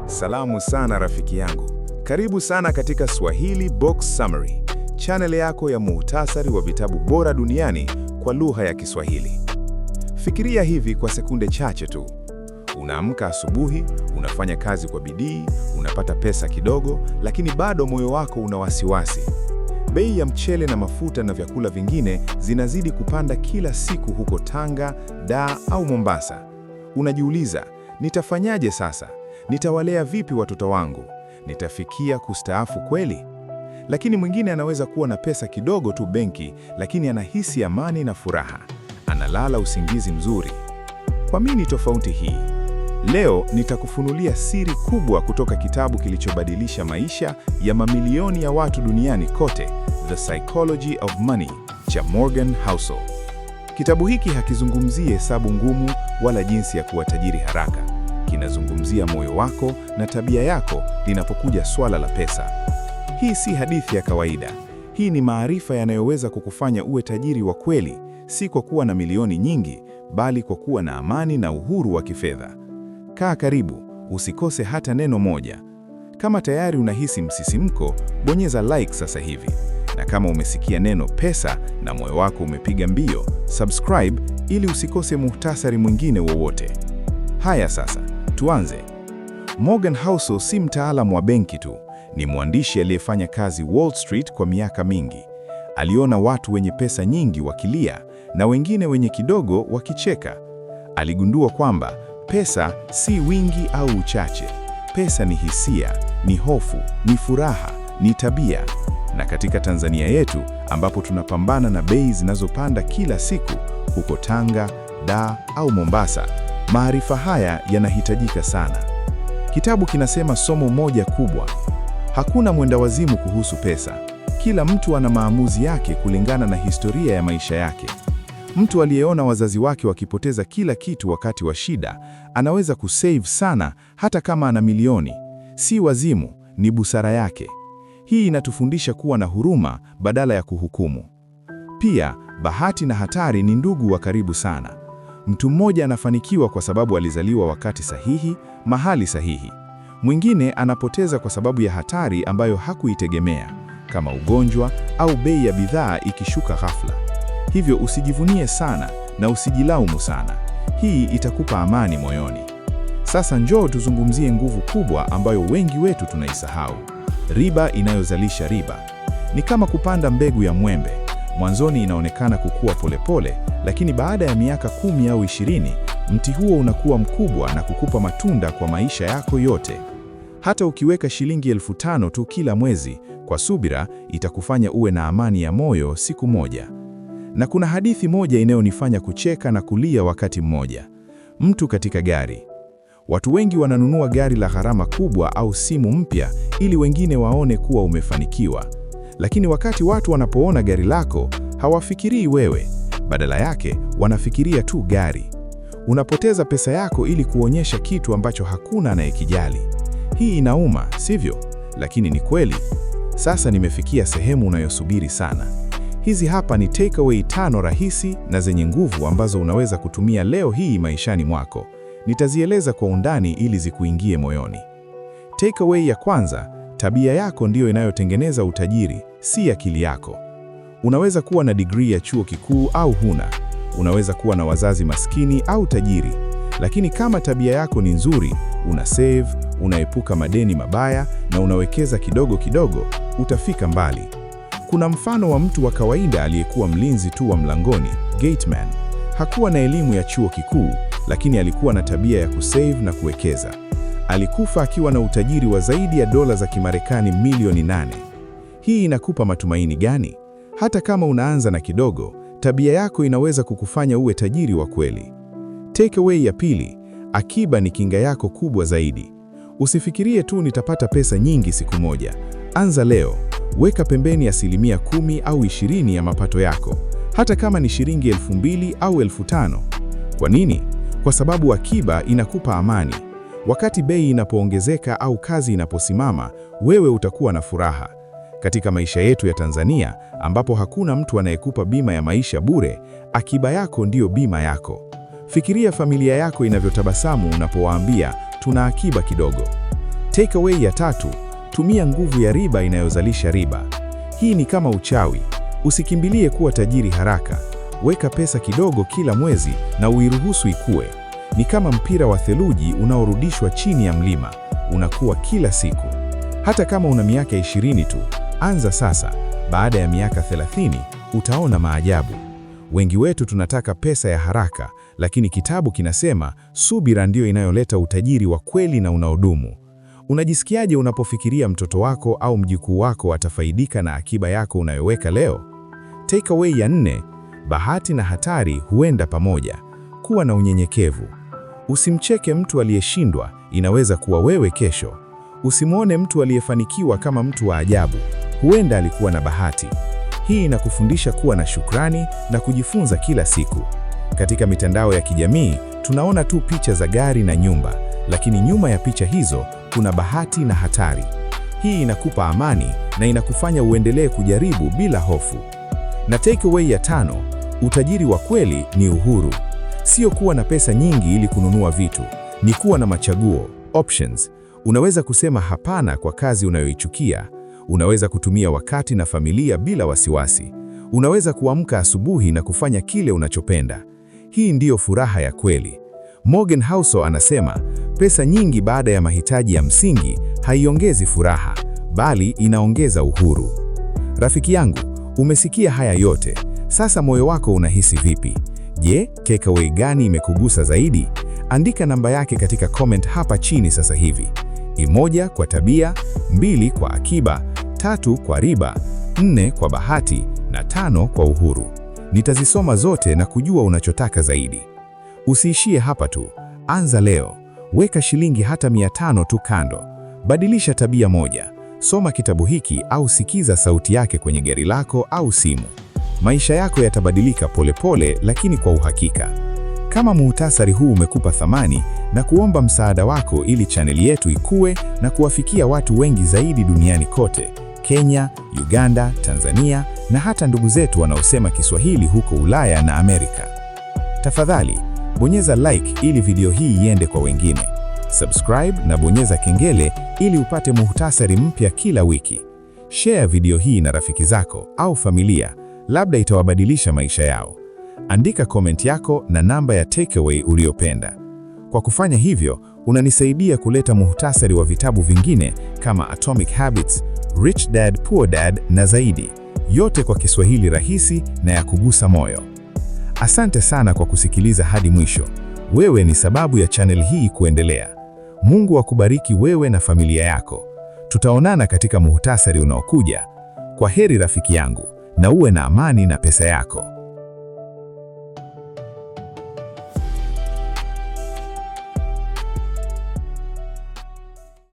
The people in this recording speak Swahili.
Salamu sana rafiki yangu. Karibu sana katika Swahili Box Summary, channel yako ya muhtasari wa vitabu bora duniani kwa lugha ya Kiswahili. Fikiria hivi kwa sekunde chache tu. Unaamka asubuhi, unafanya kazi kwa bidii, unapata pesa kidogo, lakini bado moyo wako una wasiwasi. Bei ya mchele na mafuta na vyakula vingine zinazidi kupanda kila siku huko Tanga, Dar au Mombasa. Unajiuliza, nitafanyaje sasa? Nitawalea vipi watoto wangu? Nitafikia kustaafu kweli? Lakini mwingine anaweza kuwa na pesa kidogo tu benki, lakini anahisi amani na furaha. Analala usingizi mzuri. Kwa nini tofauti hii? Leo nitakufunulia siri kubwa kutoka kitabu kilichobadilisha maisha ya mamilioni ya watu duniani kote, The Psychology of Money cha Morgan Housel. Kitabu hiki hakizungumzii hesabu ngumu wala jinsi ya kuwa tajiri haraka. Kinazungumzia moyo wako na tabia yako linapokuja swala la pesa. Hii si hadithi ya kawaida. Hii ni maarifa yanayoweza kukufanya uwe tajiri wa kweli, si kwa kuwa na milioni nyingi, bali kwa kuwa na amani na uhuru wa kifedha. Kaa karibu, usikose hata neno moja. Kama tayari unahisi msisimko, bonyeza like sasa hivi. Na kama umesikia neno pesa na moyo wako umepiga mbio, subscribe ili usikose muhtasari mwingine wowote. Haya sasa, tuanze. Morgan Housel si mtaalamu wa benki tu, ni mwandishi aliyefanya kazi Wall Street kwa miaka mingi. Aliona watu wenye pesa nyingi wakilia na wengine wenye kidogo wakicheka. Aligundua kwamba pesa si wingi au uchache. Pesa ni hisia, ni hofu, ni furaha, ni tabia. Na katika Tanzania yetu, ambapo tunapambana na bei zinazopanda kila siku, huko Tanga, Dar au Mombasa, maarifa haya yanahitajika sana. Kitabu kinasema somo moja kubwa: hakuna mwendawazimu kuhusu pesa. Kila mtu ana maamuzi yake kulingana na historia ya maisha yake. Mtu aliyeona wazazi wake wakipoteza kila kitu wakati wa shida, anaweza kusave sana hata kama ana milioni. Si wazimu, ni busara yake. Hii inatufundisha kuwa na huruma badala ya kuhukumu. Pia, bahati na hatari ni ndugu wa karibu sana. Mtu mmoja anafanikiwa kwa sababu alizaliwa wakati sahihi, mahali sahihi. Mwingine anapoteza kwa sababu ya hatari ambayo hakuitegemea, kama ugonjwa au bei ya bidhaa ikishuka ghafla. Hivyo usijivunie sana na usijilaumu sana. Hii itakupa amani moyoni. Sasa njoo tuzungumzie nguvu kubwa ambayo wengi wetu tunaisahau. Riba inayozalisha riba. Ni kama kupanda mbegu ya mwembe. Mwanzoni inaonekana kukua polepole, lakini baada ya miaka 10 au 20, mti huo unakuwa mkubwa na kukupa matunda kwa maisha yako yote. Hata ukiweka shilingi 5,000 tu kila mwezi, kwa subira itakufanya uwe na amani ya moyo siku moja. Na kuna hadithi moja inayonifanya kucheka na kulia wakati mmoja. Mtu katika gari. Watu wengi wananunua gari la gharama kubwa au simu mpya ili wengine waone kuwa umefanikiwa. Lakini wakati watu wanapoona gari lako, hawafikirii wewe. Badala yake, wanafikiria tu gari. Unapoteza pesa yako ili kuonyesha kitu ambacho hakuna anayekijali. Hii inauma, sivyo? Lakini ni kweli. Sasa nimefikia sehemu unayosubiri sana. Hizi hapa ni takeaway 5 rahisi na zenye nguvu ambazo unaweza kutumia leo hii maishani mwako. Nitazieleza kwa undani ili zikuingie moyoni. Takeaway ya kwanza: tabia yako ndiyo inayotengeneza utajiri, si akili yako. Unaweza kuwa na degree ya chuo kikuu au huna. Unaweza kuwa na wazazi maskini au tajiri. Lakini kama tabia yako ni nzuri, una save, unaepuka madeni mabaya na unawekeza kidogo kidogo, utafika mbali. Kuna mfano wa mtu wa kawaida aliyekuwa mlinzi tu wa mlangoni, gateman. Hakuwa na elimu ya chuo kikuu, lakini alikuwa na tabia ya kusave na kuwekeza. Alikufa akiwa na utajiri wa zaidi ya dola za Kimarekani milioni 8. Hii inakupa matumaini gani? Hata kama unaanza na kidogo, tabia yako inaweza kukufanya uwe tajiri wa kweli. Takeaway ya pili: akiba ni kinga yako kubwa zaidi. Usifikirie tu nitapata pesa nyingi siku moja. Anza leo. Weka pembeni 10% au 20% ya mapato yako, hata kama ni shilingi 2,000 au 5,000. Kwa nini? Kwa sababu akiba inakupa amani. Wakati bei inapoongezeka au kazi inaposimama, wewe utakuwa na furaha. Katika maisha yetu ya Tanzania, ambapo hakuna mtu anayekupa bima ya maisha bure, akiba yako ndiyo bima yako. Fikiria familia yako inavyotabasamu unapowaambia tuna akiba kidogo. Takeaway ya 3: tumia nguvu ya riba inayozalisha riba. Hii ni kama uchawi. Usikimbilie kuwa tajiri haraka. Weka pesa kidogo kila mwezi na uiruhusu ikue. Ni kama mpira wa theluji unaorudishwa chini ya mlima. Unakuwa kila siku. Hata kama una miaka 20 tu, anza sasa. Baada ya miaka 30, utaona maajabu. Wengi wetu tunataka pesa ya haraka, lakini kitabu kinasema subira ndio inayoleta utajiri wa kweli na unaodumu. Unajisikiaje unapofikiria mtoto wako au mjukuu wako atafaidika na akiba yako unayoweka leo? Takeaway ya 4: bahati na hatari huenda pamoja. Kuwa na unyenyekevu. Usimcheke mtu aliyeshindwa, inaweza kuwa wewe kesho. Usimwone mtu aliyefanikiwa kama mtu wa ajabu, huenda alikuwa na bahati. Hii inakufundisha kuwa na shukrani na kujifunza kila siku. Katika mitandao ya kijamii, tunaona tu picha za gari na nyumba, lakini nyuma ya picha hizo kuna bahati na hatari. Hii inakupa amani na inakufanya uendelee kujaribu bila hofu. Na takeaway ya 5: utajiri wa kweli ni uhuru. Sio kuwa na pesa nyingi ili kununua vitu, ni kuwa na machaguo, options. Unaweza kusema hapana kwa kazi unayoichukia. Unaweza kutumia wakati na familia bila wasiwasi. Unaweza kuamka asubuhi na kufanya kile unachopenda. Hii ndiyo furaha ya kweli. Morgan Housel anasema, pesa nyingi baada ya mahitaji ya msingi haiongezi furaha, bali inaongeza uhuru. Rafiki yangu, umesikia haya yote. Sasa moyo wako unahisi vipi? Je, takeaway gani imekugusa zaidi? Andika namba yake katika comment hapa chini sasa hivi. 1 kwa tabia, 2 kwa akiba, 3 kwa riba, 4 kwa bahati na 5 kwa uhuru. Nitazisoma zote na kujua unachotaka zaidi. Usiishie hapa tu. Anza leo. Weka shilingi hata 500 tu kando. Badilisha tabia moja. Soma kitabu hiki au sikiza sauti yake kwenye gari lako au simu. Maisha yako yatabadilika polepole, lakini kwa uhakika. Kama muhtasari huu umekupa thamani, na kuomba msaada wako ili chaneli yetu ikue na kuwafikia watu wengi zaidi duniani kote, Kenya, Uganda, Tanzania na hata ndugu zetu wanaosema Kiswahili huko Ulaya na Amerika. Tafadhali, bonyeza like ili video hii iende kwa wengine. Subscribe na bonyeza kengele ili upate muhtasari mpya kila wiki. Share video hii na rafiki zako au familia, labda itawabadilisha maisha yao. Andika comment yako na namba ya takeaway uliyopenda. Kwa kufanya hivyo, unanisaidia kuleta muhtasari wa vitabu vingine kama Atomic Habits, Rich Dad Poor Dad na zaidi, yote kwa Kiswahili rahisi na ya kugusa moyo. Asante sana kwa kusikiliza hadi mwisho. Wewe ni sababu ya channel hii kuendelea. Mungu akubariki wewe na familia yako. Tutaonana katika muhtasari unaokuja. Kwa heri rafiki yangu, na uwe na amani na pesa yako.